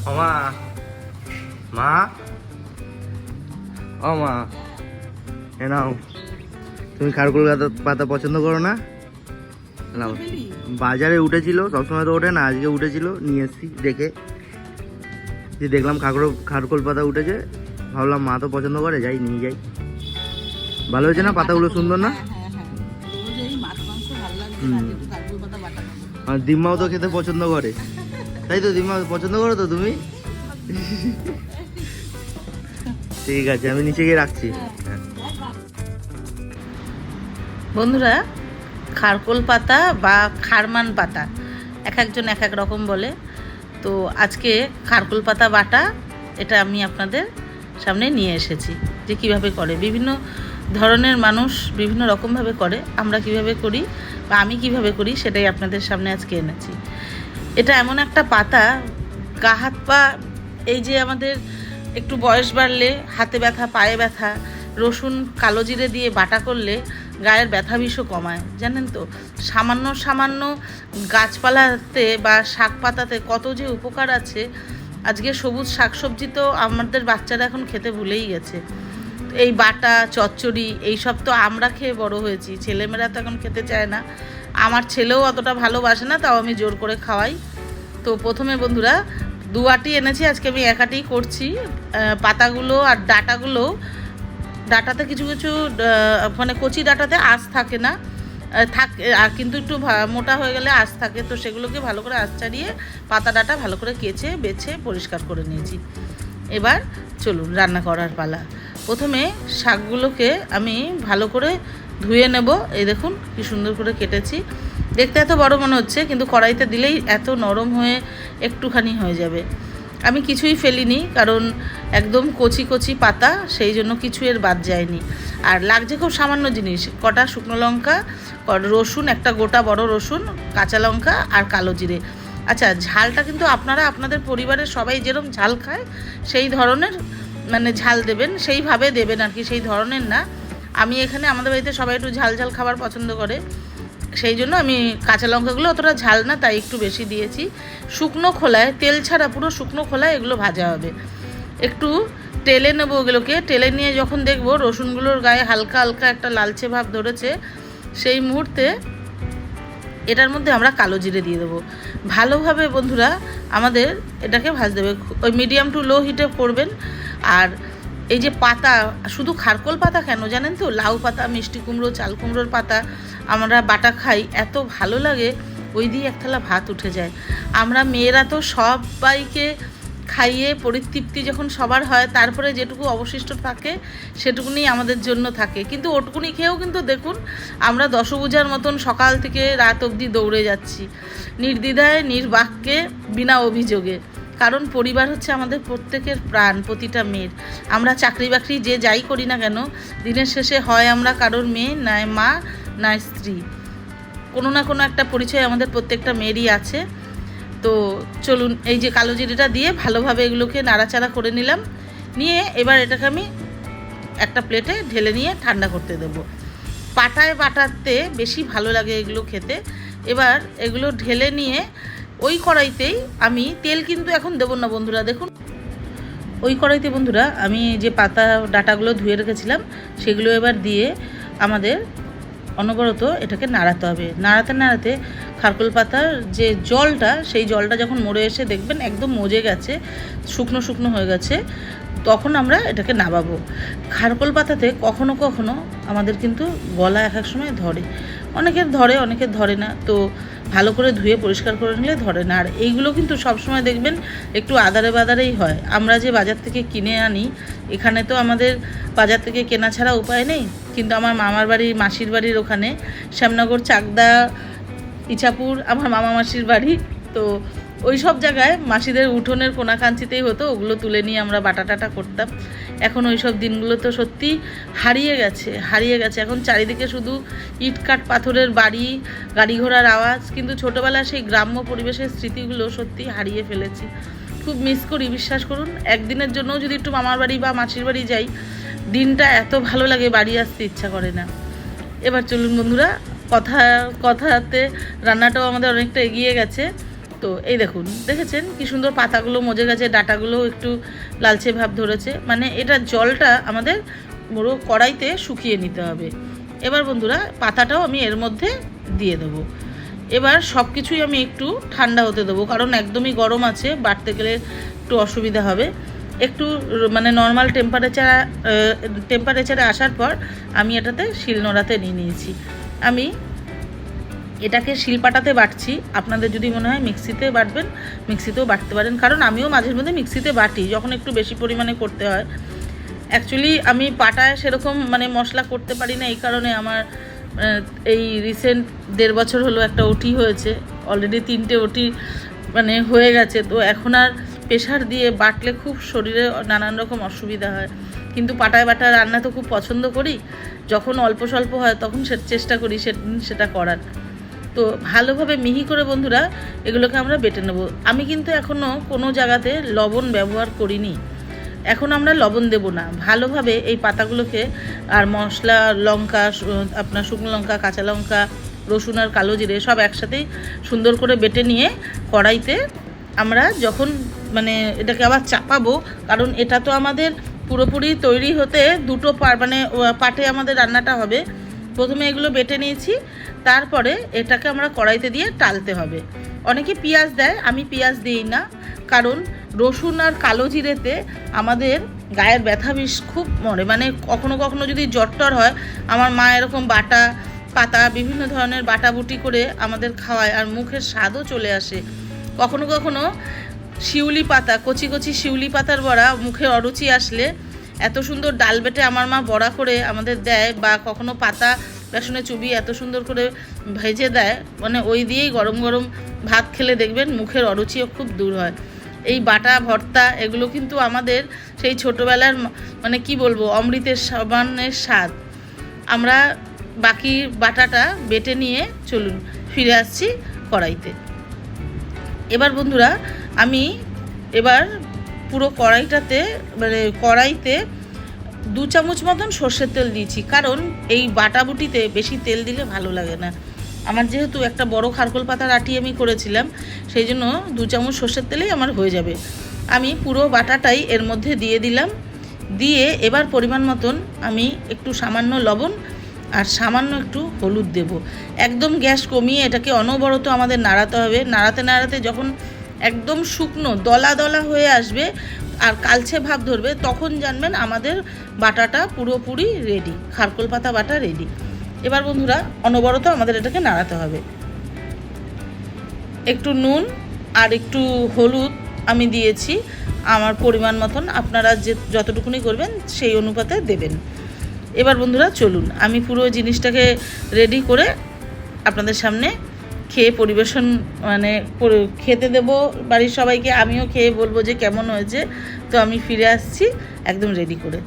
ও মা, মা, ও মা, এ নাও। তুমি খারকুল পাতা পছন্দ করো না? নাও। বাজারে উঠেছিল, সবসময় তো ওঠে না, আজকে উঠেছিল, নিয়ে এসছি দেখে। যে দেখলাম খারকুল পাতা উঠেছে, ভাবলাম মা তো পছন্দ করে, যাই নিয়ে যাই। ভালো হয়েছে না? পাতাগুলো সুন্দর না? আর দিম্মাও তো খেতে পছন্দ করে, তাই তো? দিম্মা পছন্দ করো তো তুমি? ঠিক আছে, আমি নিচে গিয়ে রাখছি। বন্ধুরা, খারকোল পাতা বা খারমান পাতা এক একজন এক এক রকম বলে। তো আজকে খারকোল পাতা বাটা এটা আমি আপনাদের সামনে নিয়ে এসেছি যে কিভাবে করে। বিভিন্ন ধরনের মানুষ বিভিন্ন রকমভাবে করে, আমরা কিভাবে করি বা আমি কিভাবে করি সেটাই আপনাদের সামনে আজকে এনেছি। এটা এমন একটা পাতা, গা হাত পা, এই যে আমাদের একটু বয়স বাড়লে হাতে ব্যথা, পায়ে ব্যথা, রসুন কালো জিরে দিয়ে বাটা করলে গায়ের ব্যথা বিষও কমায়, জানেন তো? সামান্য সামান্য গাছপালাতে বা শাক পাতাতে কত যে উপকার আছে। আজকে সবুজ শাকসবজি তো আমাদের বাচ্চারা এখন খেতে ভুলেই গেছে। এই বাটা চচ্চড়ি এইসব তো আমরা খেয়ে বড় হয়েছি, ছেলেমেয়েরা তো এখন খেতে চায় না। আমার ছেলেও অতটা ভালোবাসে না, তাও আমি জোর করে খাওয়াই। তো প্রথমে বন্ধুরা 2 আটি এনেছি, আজকে আমি 1 আটি করছি। পাতাগুলো আর ডাটাতে কিছু কিছু মানে কচি ডাটাতে আঁশ থাকে না, থাকে, আর কিন্তু একটু মোটা হয়ে গেলে আঁশ থাকে। তো সেগুলোকে ভালো করে আঁশ ছাড়িয়ে পাতা ডাটা ভালো করে কেচে বেছে পরিষ্কার করে নিয়েছি। এবার চলুন রান্না করার পালা। প্রথমে শাকগুলোকে আমি ভালো করে ধুয়ে নেব। এই দেখুন কি সুন্দর করে কেটেছি। দেখতে এত বড় মনে হচ্ছে, কিন্তু কড়াইতে দিলেই এত নরম হয়ে একটুখানি হয়ে যাবে। আমি কিছুই ফেলিনি, কারণ একদম কচি কচি পাতা, সেই জন্য কিছু এর বাদ যায়নি। আর লাগছে খুব সামান্য জিনিস, কটা শুকনো লঙ্কা, রসুন, একটা গোটা বড় রসুন, কাঁচা লঙ্কা আর কালো জিরে। আচ্ছা, ঝালটা কিন্তু আপনারা আপনাদের পরিবারের সবাই যেরকম ঝাল খায় সেই ধরনের মানে ঝাল দেবেন, সেইভাবে দেবেন আর কি, সেই ধরনের না। আমি এখানে আমাদের বাড়িতে সবাই একটু ঝাল ঝাল খাবার পছন্দ করে, সেই জন্য আমি কাঁচা লঙ্কাগুলো অতটা ঝাল না তাই একটু বেশি দিয়েছি। শুকনো খোলায়, তেল ছাড়া পুরো শুকনো খোলায় এগুলো ভাজা হবে। একটু টেলে নেবো এগুলোকে। টেলে নিয়ে যখন দেখবো রসুনগুলোর গায়ে হালকা হালকা একটা লালচে ভাব ধরেছে, সেই মুহূর্তে এটার মধ্যে আমরা কালো জিরে দিয়ে দেবো। ভালোভাবে বন্ধুরা আমাদের এটাকে ভাজতে হবে, ওই মিডিয়াম টু লো হিটে করবেন। আর এই যে পাতা, শুধু খারকোল পাতা কেন জানেন তো, লাউ পাতা, মিষ্টি কুমড়ো, চাল কুমড়োর পাতা আমরা বাটা খাই, এত ভালো লাগে, ওই দিয়ে এক থালা ভাত উঠে যায়। আমরা মেয়েরা তো সবাইকে খাইয়ে পরিতৃপ্তি যখন সবার হয়, তারপরে যেটুকু অবশিষ্ট থাকে সেটুকুনি আমাদের জন্য থাকে। কিন্তু ওটুকুনি খেয়েও কিন্তু দেখুন আমরা দশভুজার মতন সকাল থেকে রাত অবধি দৌড়ে যাচ্ছি, নির্দ্বিধায় নির্বাক্যে, বিনা অভিযোগে। কারণ পরিবার হচ্ছে আমাদের প্রত্যেকের প্রাণ, প্রতিটা মেয়ের। আমরা চাকরি বাকরি যে যাই করি না কেন, দিনের শেষে হয় আমরা কারোর মেয়ে, নয় মা, নয় স্ত্রী, কোনো না কোনো একটা পরিচয় আমাদের প্রত্যেকটা মেয়েরই আছে। তো চলুন, এই যে কালো জিরেটা দিয়ে ভালোভাবে এগুলোকে নাড়াচাড়া করে নিলাম। নিয়ে এবার এটাকে আমি একটা প্লেটে ঢেলে নিয়ে ঠান্ডা করতে দেবো। পাটায় বাটাতে বেশি ভালো লাগে এগুলো খেতে। এবার এগুলো ঢেলে নিয়ে ওই কড়াইতেই আমি, তেল কিন্তু এখন দেবো না বন্ধুরা, দেখুন ওই কড়াইতে বন্ধুরা আমি যে পাতা ডাটাগুলো ধুয়ে রেখেছিলাম সেগুলো এবার দিয়ে আমাদের অনবরত এটাকে নাড়াতে হবে। নাড়াতে নাড়াতে খারকোল পাতার যে জলটা, সেই জলটা যখন মরে এসে দেখবেন একদম মজে গেছে, শুকনো শুকনো হয়ে গেছে, তখন আমরা এটাকে নামাবো। খারকোল পাতাতে কখনো কখনো আমাদের কিন্তু গলা এক এক সময় ধরে, অনেকের ধরে অনেকের ধরে না। তো ভালো করে ধুয়ে পরিষ্কার করে নিলে ধরে না। আর এইগুলো কিন্তু সবসময় দেখবেন একটু আদারে বাদারেই হয়। আমরা যে বাজার থেকে কিনে আনি, এখানে তো আমাদের বাজার থেকে কেনা ছাড়া উপায় নেই। কিন্তু আমার মামার বাড়ি, মাসির বাড়ির ওখানে শ্যামনগর, চাকদা, ইছাপুর আমার মামা মাসির বাড়ি। তো ওই সব জায়গায় মাসিদের উঠোনের কোনাকাঞ্চিতেই হতো, ওগুলো তুলে নিয়ে আমরা বাটা টাটা করতাম। এখন ওই সব দিনগুলো তো সত্যি হারিয়ে গেছে। এখন চারিদিকে শুধু ইটকাট পাথরের বাড়ি, গাড়ি ঘোড়ার আওয়াজ। কিন্তু ছোটোবেলার সেই গ্রাম্য পরিবেশের স্মৃতিগুলো সত্যি হারিয়ে ফেলেছি। খুব মিস করি, বিশ্বাস করুন। একদিনের জন্যও যদি একটু মামার বাড়ি বা মাসির বাড়ি যাই, দিনটা এত ভালো লাগে, বাড়ি আসতে ইচ্ছা করে না। এবার চলুন বন্ধুরা, কথাতে রান্নাটাও আমাদের অনেকটা এগিয়ে গেছে। তো এই দেখুন, দেখেছেন কি সুন্দর পাতাগুলো মজে গেছে, ডাটাগুলো একটু লালচে ভাব ধরেছে, মানে এটা জলটা আমাদের পুরো কড়াইতে শুকিয়ে নিতে হবে। এবার বন্ধুরা পাতাটাও আমি এর মধ্যে দিয়ে দেবো। এবার সব কিছুই আমি একটু ঠান্ডা হতে দেবো, কারণ একদমই গরম আছে, বাটতে গেলে একটু অসুবিধা হবে। একটু মানে নর্মাল টেম্পারেচারে আসার পর আমি এটাতে শিলনোড়াতে নিয়ে নিয়েছি। আমি এটাকে শিলপাটাতে বাটছি, আপনাদের যদি মনে হয় মিক্সিতে বাটবেন মিক্সিতেও বাটতে পারেন, কারণ আমিও মাঝে মধ্যে মিক্সিতে বাটি যখন একটু বেশি পরিমাণে করতে হয়। অ্যাকচুয়ালি আমি পাটায় সেরকম মানে মশলা করতে পারি না, এই কারণে আমার এই রিসেন্ট 1.5 বছর হলো একটা ওটি হয়েছে, অলরেডি 3টে ওটি মানে হয়ে গেছে। তো এখন আর প্রেশার দিয়ে বাটলে খুব শরীরে নানান রকম অসুবিধা হয়, কিন্তু পাটায় বাটা রান্না তো খুব পছন্দ করি, যখন অল্প স্বল্প হয় তখন চেষ্টা করি সেটা করার। তো ভালোভাবে মিহি করে বন্ধুরা এগুলোকে আমরা বেটে নেব। আমি কিন্তু এখনও কোনো জায়গাতে লবণ ব্যবহার করিনি, এখন আমরা লবণ দেব না। ভালোভাবে এই পাতাগুলোকে আর মশলা, লঙ্কা, আপনার শুকনো লঙ্কা, কাঁচা লঙ্কা, রসুন আর কালো জিরে সব একসাথেই সুন্দর করে বেটে নিয়ে কড়াইতে আমরা যখন মানে এটাকে আবার চাপাবো, কারণ এটা তো আমাদের পুরোপুরি তৈরি হতে দুটো মানে পাটে আমাদের রান্নাটা হবে। প্রথমে এগুলো বেটে নিয়েছি, তারপরে এটাকে আমরা কড়াইতে দিয়ে টালতে হবে। অনেকে পেঁয়াজ দেয়, আমি পেঁয়াজ দিই না, কারণ রসুন আর কালো জিরেতে আমাদের গায়ের ব্যথা বিষ খুব মরে, মানে কখনো কখনো যদি জ্বর হয়, আমার মা এরকম বাটা পাতা বিভিন্ন ধরনের বাটাবুটি করে আমাদের খাওয়ায়, আর মুখের স্বাদও চলে আসে। কখনো কখনো শিউলি পাতা, কচি কচি শিউলি পাতার বড়া মুখে অরুচি আসলে এত সুন্দর ডাল বেটে আমার মা বড়া করে আমাদের দেয়, বা কখনো পাতা বেসনে চুবিয়ে এত সুন্দর করে ভেজে দেয়, মানে ওই দিয়েই গরম গরম ভাত খেলে দেখবেন মুখের অরুচিও খুব দূর হয়। এই বাটা ভর্তা এগুলো কিন্তু আমাদের সেই ছোটোবেলার মানে কি বলবো অমৃতের সমানের স্বাদ। আমরা বাকি বাটাটা বেটে নিয়ে চলুন ফিরে আসছি কড়াইতে। এবার বন্ধুরা আমি পুরো কড়াইতে 2 চামচ মতন সর্ষের তেল দিয়েছি, কারণ এই বাটাবুটিতে বেশি তেল দিলে ভালো লাগে না। আমার যেহেতু একটা বড় খারকোল পাতার আটি আমি করেছিলাম, সেই জন্য 2 চামচ সর্ষের তেলেই আমার হয়ে যাবে। আমি পুরো বাটাটাই এর মধ্যে দিয়ে দিলাম, দিয়ে এবার পরিমাণ মতন আমি একটু সামান্য লবণ আর সামান্য একটু হলুদ দেব। একদম গ্যাস কমিয়ে এটাকে অনবরত আমাদের নাড়াতে হবে। নাড়াতে নাড়াতে যখন একদম শুকনো দলা দলা হয়ে আসবে আর কালচে ভাব ধরবে, তখন জানবেন আমাদের বাটাটা পুরোপুরি রেডি, খারকোল পাতা বাটা রেডি। এবার বন্ধুরা অনবরত আমাদের এটাকে নাড়াতে হবে। একটু নুন আর একটু হলুদ আমি দিয়েছি আমার পরিমাণ মতন, আপনারা যতটুকুনি করবেন সেই অনুপাতে দেবেন। এবার বন্ধুরা চলুন আমি পুরো জিনিসটাকে রেডি করে আপনাদের সামনে খেয়ে পরিবেশন মানে খেতে দেব বাড়ির সবাইকে, আমিও খেয়ে বলবো যে কেমন হয়েছে। তো আমি ফিরে আসছি একদম রেডি করে।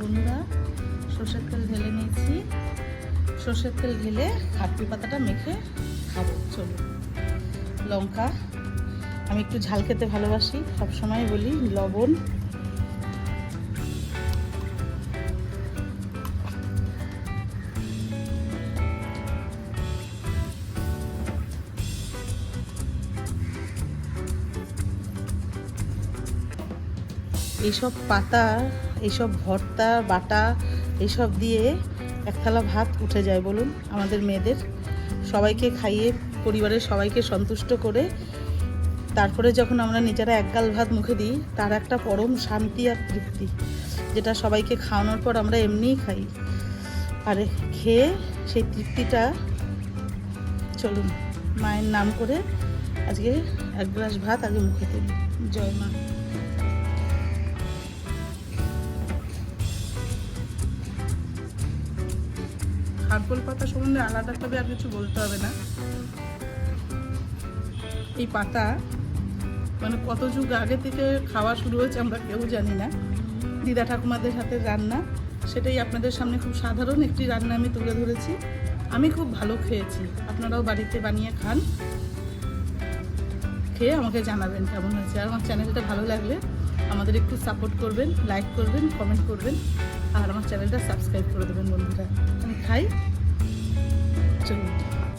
বন্ধুরা সর্ষের তেল ঢেলে নিয়েছি, সর্ষের তেল ঢেলে খারকোল পাতাটা মেখে খাবো। চলো, লঙ্কা, আমি একটু ঝাল খেতে ভালোবাসি, সবসময় বলি, লবণ, এইসব পাতা, এইসব ভর্তা বাটা, এইসব দিয়ে এক থালা ভাত উঠে যায় বলুন আমাদের মেয়েদের। সবাইকে খাইয়ে পরিবারের সবাইকে সন্তুষ্ট করে তারপরে যখন আমরা নিজেরা এক গাল ভাত মুখে দিই, তার একটা পরম শান্তি আর তৃপ্তি, যেটা সবাইকে খাওয়ানোর পর আমরা এমনিই খাই। আর খেয়ে সেই তৃপ্তিটা, চলুন মায়ের নাম করে আজকে এক গ্লাস ভাত আগে মুখে দিই। জয় মা। খারকোল পাতা সম্বন্ধে আলাদা করে আর কিছু বলতে হবে না। এই পাতা মানে কত যুগ আগে থেকে খাওয়া শুরু হয়েছে আমরা কেউ জানি না। দিদা ঠাকুমাদের হাতের রান্না, সেটাই আপনাদের সামনে খুব সাধারণ একটি রান্না আমি তুলে ধরেছি। আমি খুব ভালো খেয়েছি, আপনারাও বাড়িতে বানিয়ে খান, খেয়ে আমাকে জানাবেন কেমন হয়েছে। আর আমার চ্যানেলটা ভালো লাগলে আমাদের একটু সাপোর্ট করবেন, লাইক করবেন, কমেন্ট করবেন, আর আমার চ্যানেলটা সাবস্ক্রাইব করে দেবেন বন্ধুরা। আমি খাই।